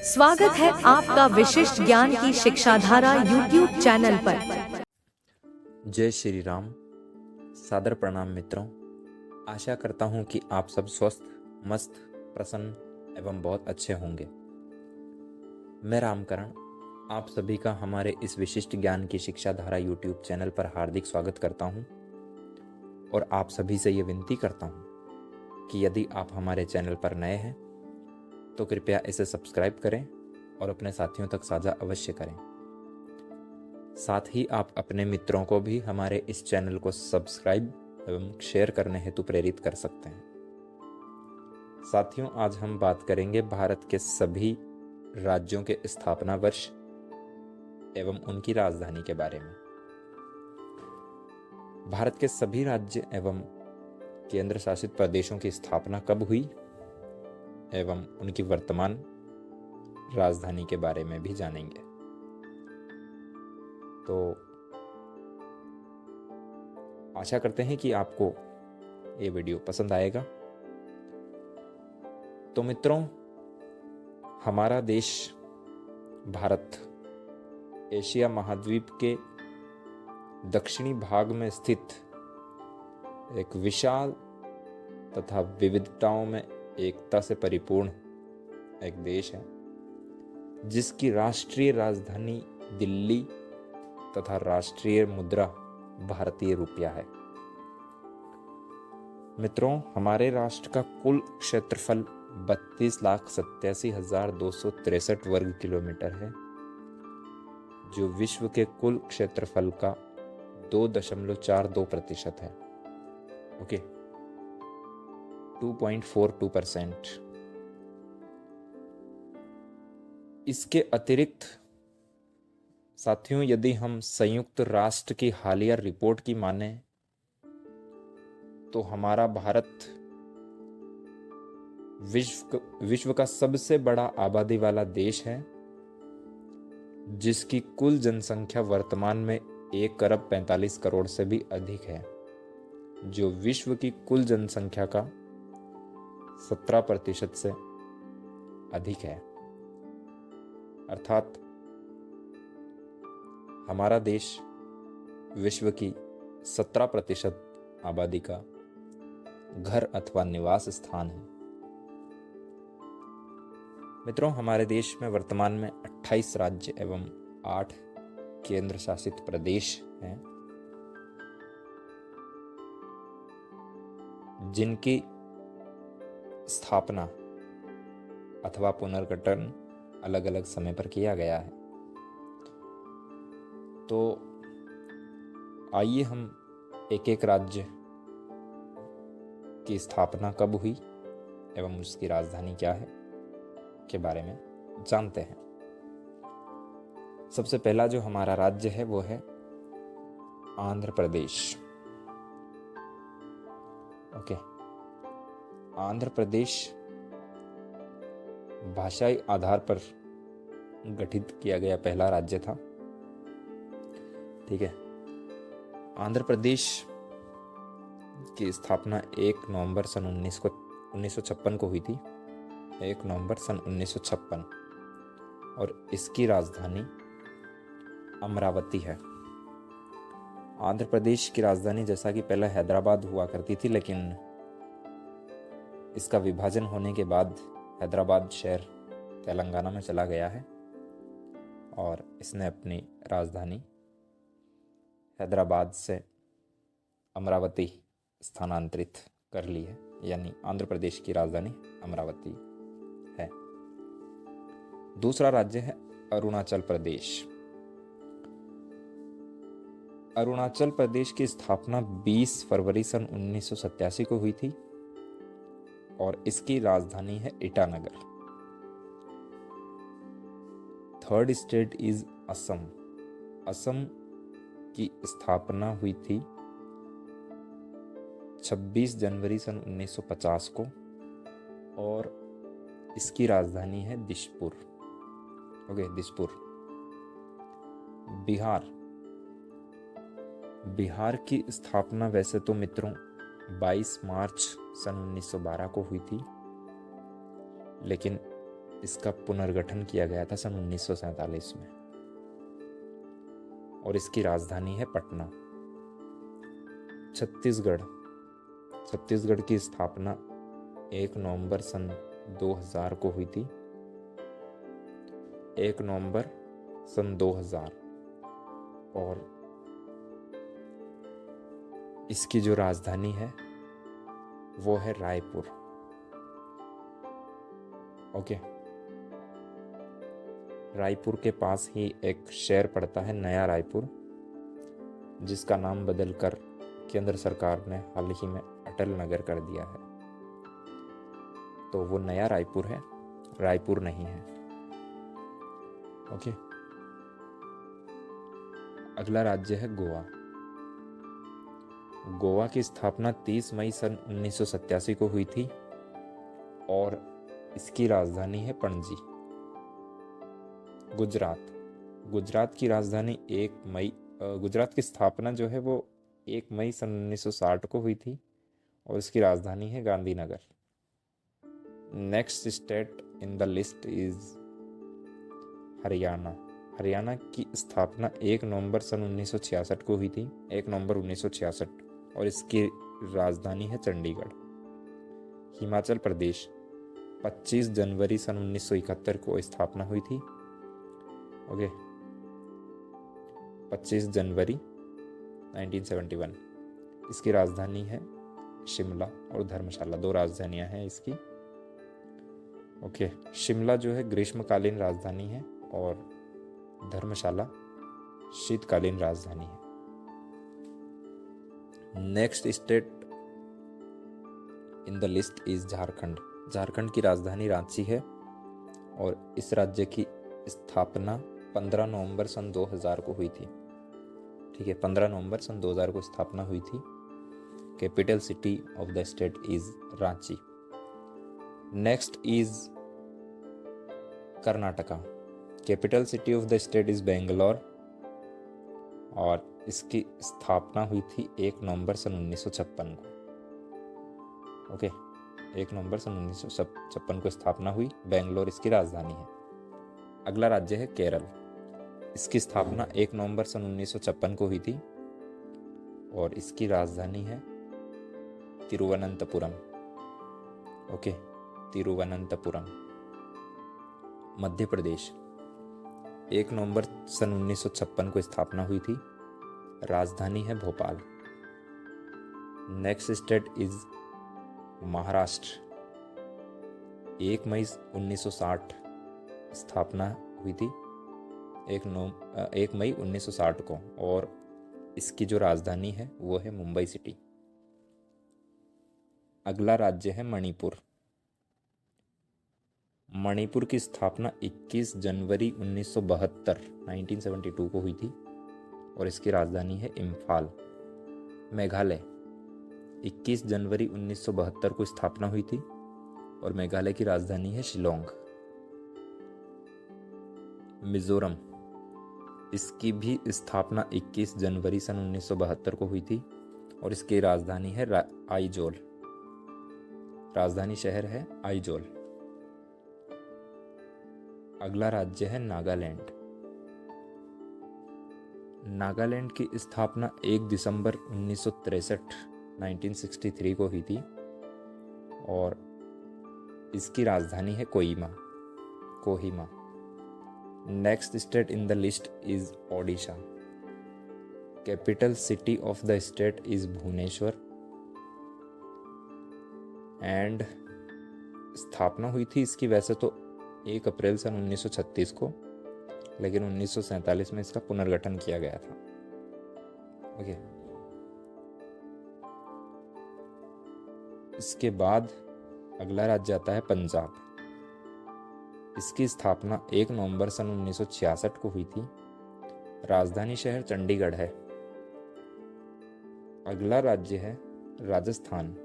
स्वागत है आपका विशिष्ट ज्ञान की शिक्षाधारा YouTube चैनल पर। जय श्री राम। सादर प्रणाम मित्रों। आशा करता हूँ कि आप सब स्वस्थ, मस्त, प्रसन्न एवं बहुत अच्छे होंगे। मैं रामकरण आप सभी का हमारे इस विशिष्ट ज्ञान की शिक्षाधारा YouTube चैनल पर हार्दिक स्वागत करता हूँ और आप सभी से ये विनती करता हूँ कि यदि आप हमारे चैनल पर नए हैं तो कृपया इसे सब्सक्राइब करें और अपने साथियों तक साझा अवश्य करें। साथ ही आप अपने मित्रों को भी हमारे इस चैनल को सब्सक्राइब एवं शेयर करने हेतु प्रेरित कर सकते हैं। साथियों, आज हम बात करेंगे भारत के सभी राज्यों के स्थापना वर्ष एवं उनकी राजधानी के बारे में। भारत के सभी राज्य एवं केंद्र शासित प्रदेशों की स्थापना कब हुई एवं उनकी वर्तमान राजधानी के बारे में भी जानेंगे। तो आशा करते हैं कि आपको ये वीडियो पसंद आएगा। तो मित्रों, हमारा देश भारत एशिया महाद्वीप के दक्षिणी भाग में स्थित एक विशाल तथा विविधताओं में एकता से परिपूर्ण एक देश है, जिसकी राष्ट्रीय राजधानी दिल्ली तथा राष्ट्रीय मुद्रा भारतीय रुपया है। मित्रों, हमारे राष्ट्र का कुल क्षेत्रफल 32,87,263 वर्ग किलोमीटर है, जो विश्व के कुल क्षेत्रफल का 2.42% है। ओके, 2.42%। इसके अतिरिक्त साथियों, यदि हम संयुक्त राष्ट्र की हालिया रिपोर्ट की माने तो हमारा भारत विश्व का सबसे बड़ा आबादी वाला देश है, जिसकी कुल जनसंख्या वर्तमान में 1,45,00,00,000 से भी अधिक है, जो विश्व की कुल जनसंख्या का 17% से अधिक है। अर्थात हमारा देश विश्व की 17% आबादी का घर अथवा निवास स्थान है। मित्रों, हमारे देश में वर्तमान में 28 राज्य एवं 8 केंद्र शासित प्रदेश हैं, जिनकी स्थापना अथवा पुनर्गठन अलग अलग समय पर किया गया है। तो आइए हम एक एक राज्य की स्थापना कब हुई एवं उसकी राजधानी क्या है के बारे में जानते हैं। सबसे पहला जो हमारा राज्य है वो है आंध्र प्रदेश। ओके, आंध्र प्रदेश भाषाई आधार पर गठित किया गया पहला राज्य था। ठीक है, आंध्र प्रदेश की स्थापना 1 नवंबर सन 1956 को हुई थी। 1 नवंबर सन 1956, और इसकी राजधानी अमरावती है। आंध्र प्रदेश की राजधानी जैसा कि पहले हैदराबाद हुआ करती थी, लेकिन इसका विभाजन होने के बाद हैदराबाद शहर तेलंगाना में चला गया है और इसने अपनी राजधानी हैदराबाद से अमरावती स्थानांतरित कर ली है, यानी आंध्र प्रदेश की राजधानी अमरावती है। दूसरा राज्य है अरुणाचल प्रदेश। अरुणाचल प्रदेश की स्थापना 20 फरवरी सन 1987 को हुई थी और इसकी राजधानी है Itanagar. Third state is Assam. Assam की स्थापना हुई थी 26 जनवरी सन 1950 को और इसकी राजधानी है दिसपुर। ओके, दिसपुर। बिहार की स्थापना वैसे तो मित्रों 22 मार्च सन 1912 को हुई थी, लेकिन इसका पुनर्गठन किया गया था सन 1947 में और इसकी राजधानी है पटना। छत्तीसगढ़ की स्थापना 1 नवंबर सन 2000 को हुई थी। 1 नवंबर सन 2000 और इसकी जो राजधानी है वो है रायपुर। ओके, रायपुर के पास ही एक शहर पड़ता है नया रायपुर, जिसका नाम बदलकर केंद्र सरकार ने हाल ही में अटल नगर कर दिया है। तो वो नया रायपुर है, रायपुर नहीं है। ओके, अगला राज्य है गोवा। गोवा की स्थापना 30 मई सन 1987 को हुई थी और इसकी राजधानी है पणजी। गुजरात की राजधानी गुजरात की स्थापना जो है वो 1 मई सन 1960 को हुई थी और इसकी राजधानी है Gandhinagar. Next state in the list is Haryana. Haryana की स्थापना 1 नवंबर सन 1966 को हुई थी, 1 नवंबर 1966, और इसकी राजधानी है चंडीगढ़। हिमाचल प्रदेश 25 जनवरी सन 1971 को स्थापना हुई थी। ओके, 25 जनवरी 1971। इसकी राजधानी है शिमला और धर्मशाला, 2 राजधानियां हैं इसकी। ओके, शिमला जो है ग्रीष्मकालीन राजधानी है और धर्मशाला शीतकालीन राजधानी है। Next state in the list is Jharkhand. Jharkhand की राजधानी रांची है और इस राज्य की स्थापना 15 नवंबर सन 2000 को हुई थी। ठीक है, 15 नवंबर सन 2000 को स्थापना हुई थी। Capital city of the state is Ranchi. Next is Karnataka. Capital city of the state is Bangalore और इसकी स्थापना हुई थी 1 नवंबर सन 1956 को। ओके, 1 नवंबर सन 1956 को स्थापना हुई। बेंगलोर इसकी राजधानी है। अगला राज्य है केरल। इसकी स्थापना 1 नवंबर सन 1956 को हुई थी और इसकी राजधानी है तिरुवनंतपुरम। ओके, तिरुवनंतपुरम। मध्य प्रदेश 1 नवंबर सन 1956 को स्थापना हुई थी। राजधानी है Bhopal. Next state is Maharashtra. 1 मई 1960 स्थापना हुई थी, 1 मई 1960 को, और इसकी जो राजधानी है वो है मुंबई सिटी। अगला राज्य है मणिपुर। मणिपुर की स्थापना 21 जनवरी 1972 को हुई थी और इसकी राजधानी है इम्फाल। मेघालय 21 जनवरी 1972 को स्थापना हुई थी और मेघालय की राजधानी है शिलोंग। मिजोरम, इसकी भी स्थापना 21 जनवरी सन 1972 को हुई थी और इसकी राजधानी है आइजोल। राजधानी शहर है आइजोल। अगला राज्य है नागालैंड। नागालैंड की स्थापना 1 दिसंबर 1963 को हुई थी और इसकी राजधानी है Kohima. Next state in the list is Odisha. Capital city of the state is Bhubaneswar and स्थापना हुई थी इसकी वैसे तो 1 अप्रैल सन 1936 को, लेकिन 1947 में इसका पुनर्गठन किया गया था। ओके, इसके बाद अगला राज्य आता है पंजाब। इसकी स्थापना 1 नवंबर सन 1966 को हुई थी। राजधानी शहर चंडीगढ़ है। अगला राज्य है राजस्थान।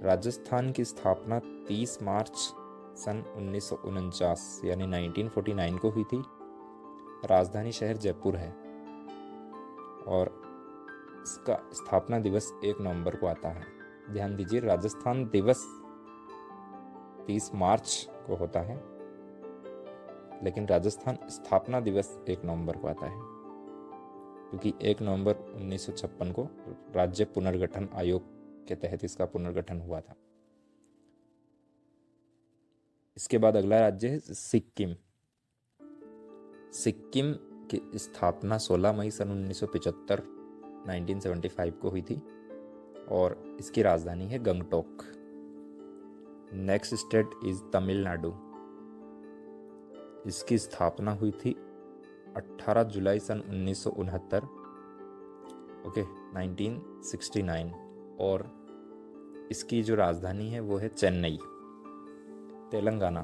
राजस्थान की स्थापना 30 मार्च सन 1949 यानी 1949 को हुई थी। राजधानी शहर जयपुर है और इसका स्थापना दिवस 1 नवंबर को आता है। ध्यान दीजिए, राजस्थान दिवस 30 मार्च को होता है लेकिन राजस्थान स्थापना दिवस 1 नवंबर को आता है, क्योंकि 1 नवंबर 1956 को राज्य पुनर्गठन आयोग के तहत इसका पुनर्गठन हुआ था। इसके बाद अगला राज्य है सिक्किम। सिक्किम की स्थापना 16 मई सन 1975 1975 को हुई थी और इसकी राजधानी है Gangtok. Next state is Tamil Nadu. इसकी स्थापना हुई थी 18 जुलाई सन 1969 ओके 1969 और इसकी जो राजधानी है वो है चेन्नई। तेलंगाना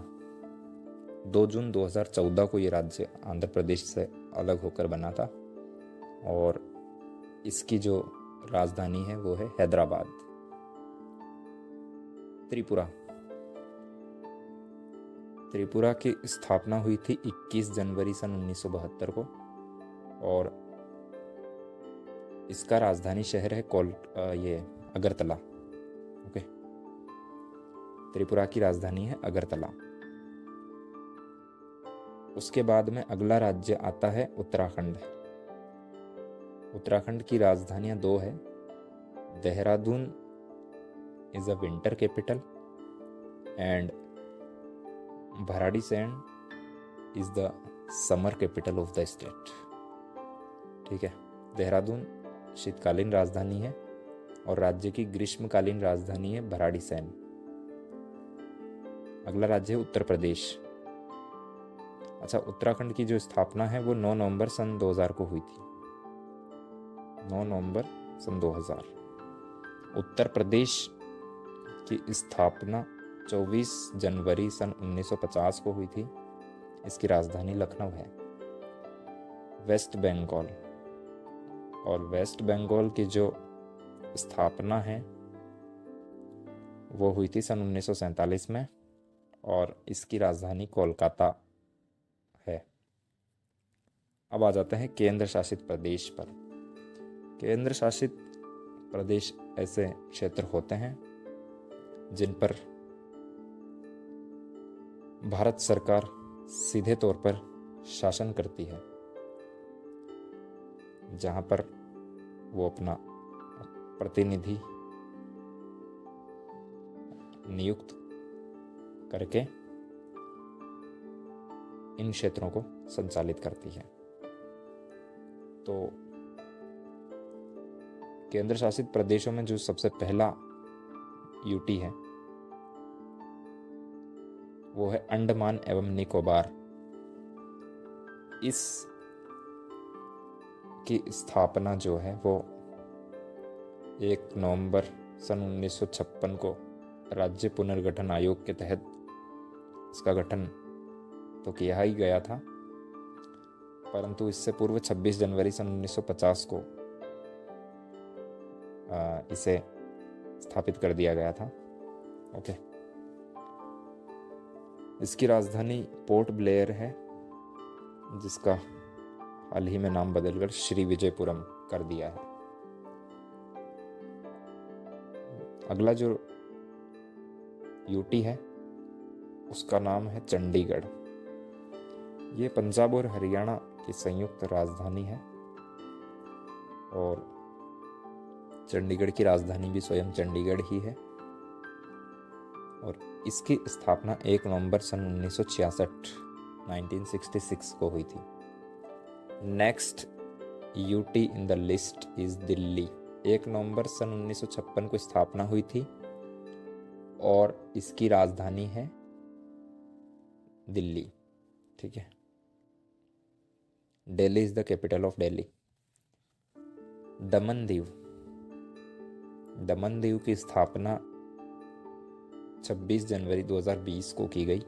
2 जून 2014 को ये राज्य आंध्र प्रदेश से अलग होकर बना था और इसकी जो राजधानी है वो है हैदराबाद। त्रिपुरा की स्थापना हुई थी 21 जनवरी सन 1972 को और इसका राजधानी शहर है ये अगरतला। ओके, त्रिपुरा की राजधानी है अगरतला। उसके बाद में अगला राज्य आता है उत्तराखंड। उत्तराखंड की राजधानियां 2 है। Dehradun is a winter capital and Bharadisain is the summer capital of the state. ठीक है, देहरादून शीतकालीन राजधानी है और राज्य की ग्रीष्मकालीन राजधानी है भराड़ीसैंण। अगला राज्य है उत्तर प्रदेश। अच्छा, उत्तराखंड की जो स्थापना है वो 9 नवंबर सन 2000 को हुई थी। 9 नवंबर सन 2000। उत्तर प्रदेश की स्थापना 24 जनवरी सन 1950 को हुई थी। इसकी राजधानी लखनऊ है। वेस्ट बंगाल और वेस्ट बंगाल की जो स्थापना है वो हुई थी सन 1947 में और इसकी राजधानी कोलकाता है। अब आ जाते हैं केंद्र शासित प्रदेश पर। केंद्र शासित प्रदेश ऐसे क्षेत्र होते हैं जिन पर भारत सरकार सीधे तौर पर शासन करती है, जहां पर वो अपना प्रतिनिधि नियुक्त करके इन क्षेत्रों को संचालित करती है। तो केंद्र शासित प्रदेशों में जो सबसे पहला यूटी है वो है अंडमान एवं निकोबार। इस की स्थापना जो है वो 1 नवंबर सन 1956 को राज्य पुनर्गठन आयोग के तहत इसका गठन तो किया ही गया था, परंतु इससे पूर्व 26 जनवरी सन 1950 को इसे स्थापित कर दिया गया था। ओके, इसकी राजधानी पोर्ट ब्लेयर है, जिसका हाल ही में नाम बदलकर श्री विजयपुरम कर दिया है। अगला जो यूटी है उसका नाम है चंडीगढ़। ये पंजाब और हरियाणा की संयुक्त राजधानी है और चंडीगढ़ की राजधानी भी स्वयं चंडीगढ़ ही है और इसकी स्थापना 1 नवंबर सन 1966 को हुई थी। Next UT in the list is Delhi. 1 नवंबर सन 1956 को स्थापना हुई थी और इसकी राजधानी है दिल्ली। ठीक है, Delhi is the capital of Delhi. Daman Diu की स्थापना 26 जनवरी 2020 को की गई।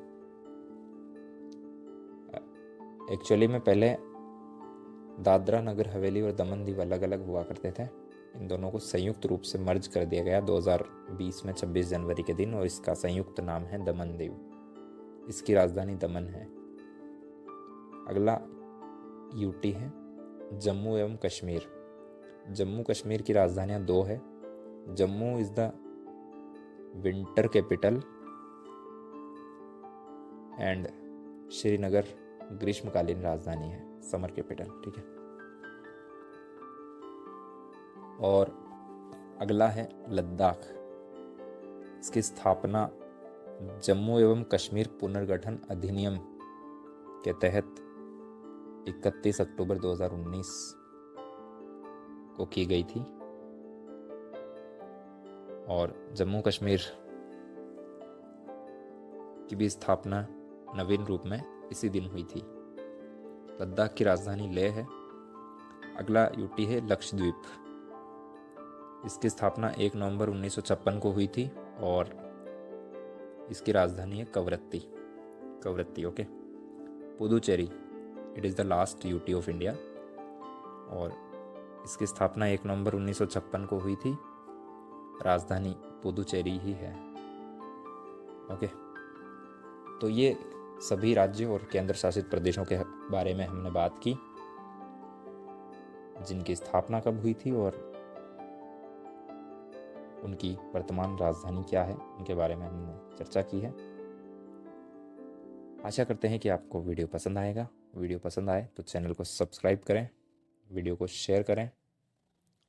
एक्चुअली में पहले दादरा नगर हवेली और दमन दीव अलग अलग हुआ करते थे। इन दोनों को संयुक्त रूप से मर्ज कर दिया गया 2020 में 26 जनवरी के दिन और इसका संयुक्त नाम है दमन दीव। इसकी राजधानी दमन है। अगला यूटी है जम्मू एवं कश्मीर। जम्मू कश्मीर की राजधानियां 2 है। Jammu is the winter capital and Srinagar ग्रीष्मकालीन राजधानी है, समर कैपिटल, ठीक है। और अगला है लद्दाख। इसकी स्थापना जम्मू एवं कश्मीर पुनर्गठन अधिनियम के तहत 31 अक्टूबर 2019 को की गई थी और जम्मू कश्मीर की भी स्थापना नवीन रूप में इसी दिन हुई थी। लद्दाख की राजधानी लेह है। अगला यूटी है लक्षद्वीप। इसकी स्थापना 1 नवंबर 1956 को हुई थी और इसकी राजधानी है Kavaratti, okay. Puducherry, it is the last UT of India और इसकी स्थापना 1 नवंबर 1956 को हुई थी। राजधानी पुदुचेरी ही है, ओके। तो ये सभी राज्यों और केंद्र शासित प्रदेशों के बारे में हमने बात की, जिनकी स्थापना कब हुई थी और उनकी वर्तमान राजधानी क्या है, उनके बारे में हमने चर्चा की है। आशा करते हैं कि आपको वीडियो पसंद आएगा। वीडियो पसंद आए तो चैनल को सब्सक्राइब करें, वीडियो को शेयर करें,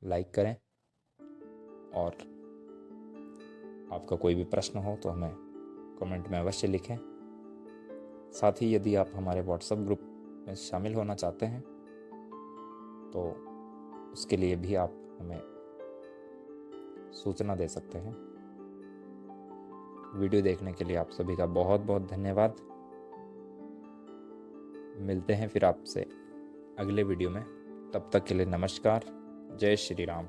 लाइक करें और आपका कोई भी प्रश्न हो तो हमें कमेंट में अवश्य लिखें। साथ ही यदि आप हमारे व्हाट्सएप ग्रुप में शामिल होना चाहते हैं तो उसके लिए भी आप हमें सूचना दे सकते हैं। वीडियो देखने के लिए आप सभी का बहुत बहुत धन्यवाद। मिलते हैं फिर आपसे अगले वीडियो में। तब तक के लिए नमस्कार। जय श्री राम।